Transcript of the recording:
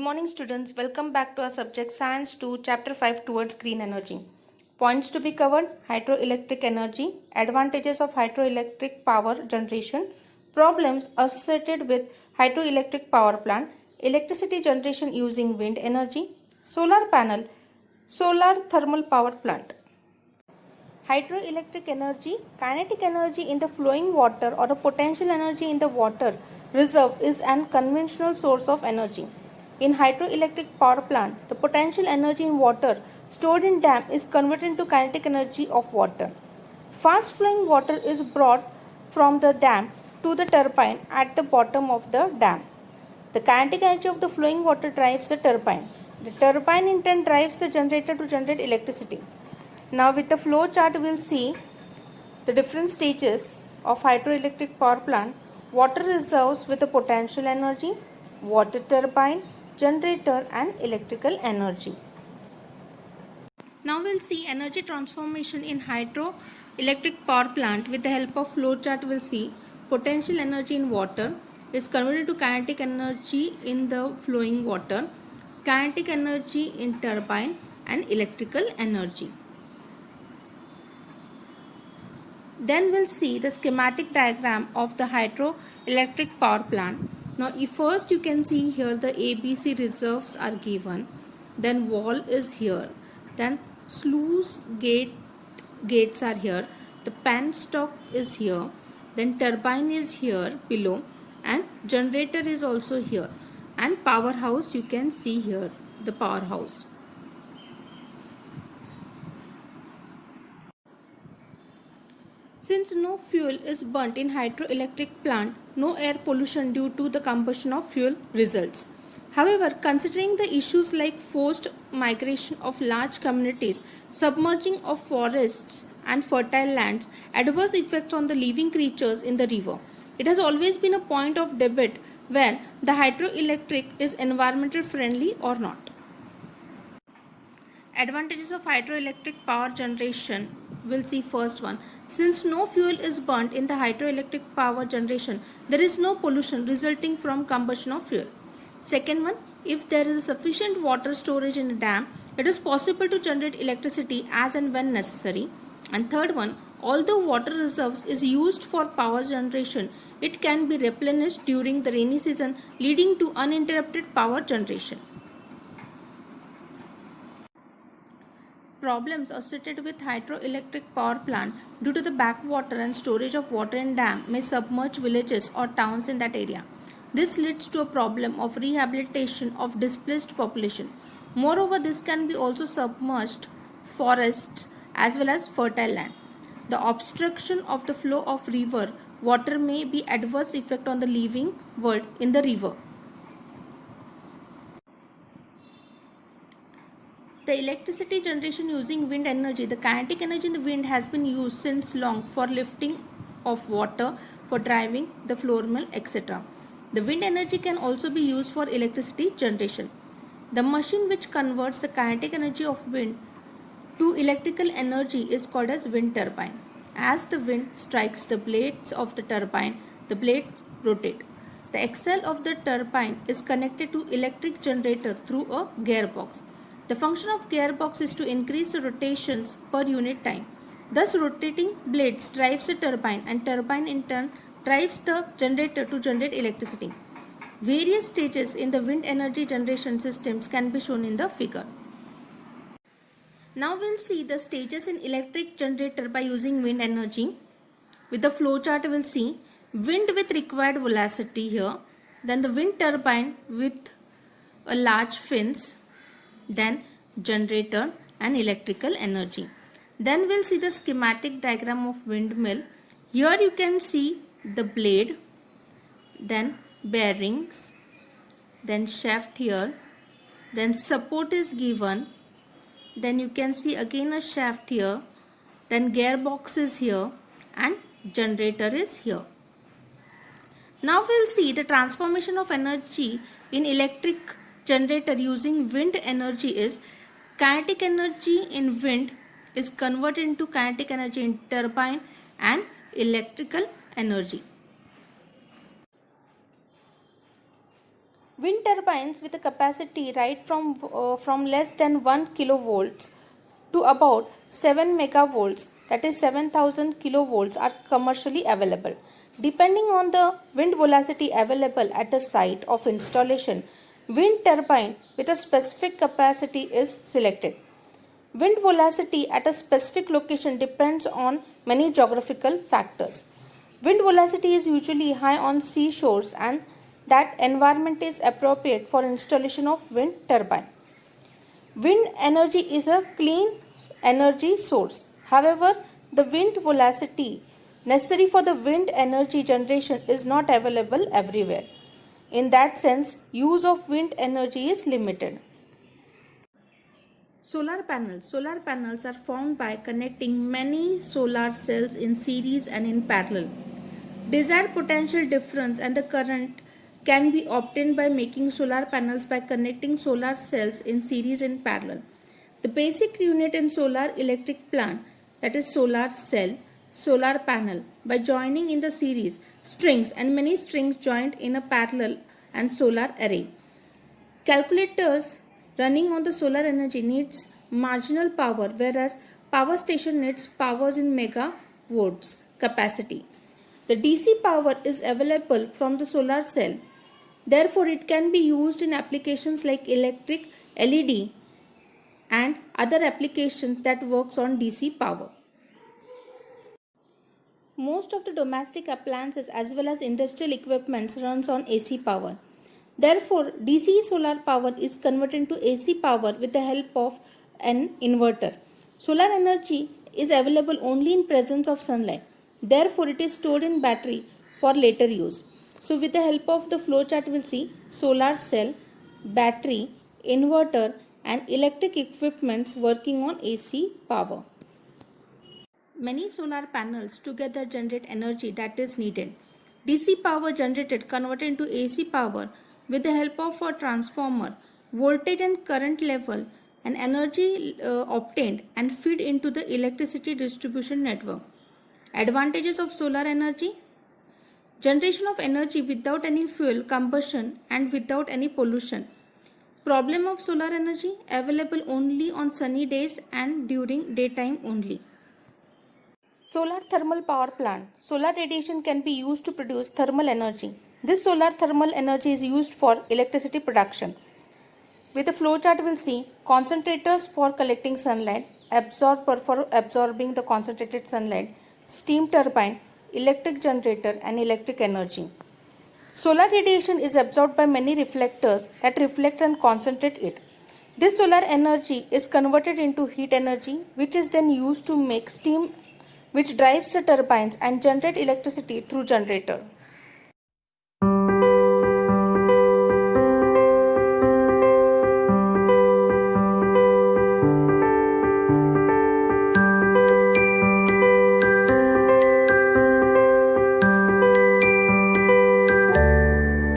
morning, students. Welcome back to our subject Science 2, Chapter 5 towards green energy. Points to be covered: hydroelectric energy, advantages of hydroelectric power generation, problems associated with hydroelectric power plant, electricity generation using wind energy, solar panel, solar thermal power plant. Hydroelectric energy, kinetic energy in the flowing water or a potential energy in the water reserve is an conventional source of energy. In hydroelectric power plant, the potential energy in water stored in dam is converted into kinetic energy of water. Fast flowing water is brought from the dam to the turbine at the bottom of the dam. The kinetic energy of the flowing water drives the turbine. The turbine in turn drives the generator to generate electricity. Now with the flow chart we will see the different stages of hydroelectric power plant: water reserves with a potential energy, water turbine, generator and electrical energy. Now we will see energy transformation in hydroelectric power plant. With the help of flow chart we will see potential energy in water is converted to kinetic energy in the flowing water, kinetic energy in turbine and electrical energy. Then we'll see the schematic diagram of the hydroelectric power plant. Now first you can see here the ABC reserves are given, then wall is here, then sluice gates are here, the penstock is here, then turbine is here below and generator is also here, and powerhouse you can see here, the powerhouse. Since no fuel is burnt in hydroelectric plant, no air pollution due to the combustion of fuel results. However, considering the issues like forced migration of large communities, submerging of forests and fertile lands, adverse effects on the living creatures in the river, it has always been a point of debate where the hydroelectric is environmental friendly or not. Advantages of hydroelectric power generation. We'll see first one. Since no fuel is burnt in the hydroelectric power generation, there is no pollution resulting from combustion of fuel. Second one, if there is sufficient water storage in a dam, it is possible to generate electricity as and when necessary. And third one, although water reserves is used for power generation, it can be replenished during the rainy season, leading to uninterrupted power generation. Problems associated with hydroelectric power plant due to the backwater and storage of water in dam may submerge villages or towns in that area. This leads to a problem of rehabilitation of displaced population. Moreover, this can be also submerged forests as well as fertile land. The obstruction of the flow of river water may be adverse effect on the living world in the river. The electricity generation using wind energy. The kinetic energy in the wind has been used since long for lifting of water, for driving the floor mill, etc. The wind energy can also be used for electricity generation. The machine which converts the kinetic energy of wind to electrical energy is called as wind turbine. As the wind strikes the blades of the turbine, the blades rotate. The axle of the turbine is connected to electric generator through a gearbox. The function of gearbox is to increase the rotations per unit time. Thus, rotating blades drives the turbine and turbine in turn drives the generator to generate electricity. Various stages in the wind energy generation systems can be shown in the figure. Now we'll see the stages in electric generator by using wind energy. With the flow chart we'll see wind with required velocity here, then the wind turbine with a large fins, then generator and electrical energy. Then we'll see the schematic diagram of windmill. Here you can see the blade, then bearings, then shaft here, then support is given, then you can see again a shaft here, then gearbox is here and generator is here. Now we'll see the transformation of energy in electric generator using wind energy is kinetic energy in wind is converted into kinetic energy in turbine and electrical energy. Wind turbines with a capacity right from less than 1 kilovolts to about 7 megavolts, that is 7000 kilovolts, are commercially available. Depending on the wind velocity available at the site of installation, wind turbine with a specific capacity is selected. Wind velocity at a specific location depends on many geographical factors. Wind velocity is usually high on seashores, and that environment is appropriate for installation of wind turbine. Wind energy is a clean energy source. However, the wind velocity necessary for the wind energy generation is not available everywhere. In that sense, use of wind energy is limited. Solar panels. Solar panels are formed by connecting many solar cells in series and in parallel. Desired potential difference and the current can be obtained by making solar panels by connecting solar cells in series and parallel. The basic unit in solar electric plant, that is solar cell, solar panel, by joining in the series strings and many strings joined in a parallel and solar array. Calculators running on the solar energy needs marginal power, whereas power station needs powers in megawatts capacity. The DC power is available from the solar cell. Therefore, it can be used in applications like electric, LED, and other applications that works on DC power. Most of the domestic appliances as well as industrial equipment runs on AC power. Therefore, DC solar power is converted into AC power with the help of an inverter. Solar energy is available only in presence of sunlight. Therefore, it is stored in battery for later use. So, with the help of the flowchart, we will see solar cell, battery, inverter, and electric equipments working on AC power. Many solar panels together generate energy that is needed. DC power generated converted into AC power with the help of a transformer, voltage and current level, and energy obtained and feed into the electricity distribution network. Advantages of solar energy: generation of energy without any fuel combustion and without any pollution. Problem of solar energy: available only on sunny days and during daytime only. Solar thermal power plant. Solar radiation can be used to produce thermal energy. This solar thermal energy is used for electricity production. With the flowchart, we will see concentrators for collecting sunlight, absorber for absorbing the concentrated sunlight, steam turbine, electric generator, and electric energy. Solar radiation is absorbed by many reflectors that reflect and concentrate it. This solar energy is converted into heat energy, which is then used to make steam, which drives the turbines and generate electricity through generator.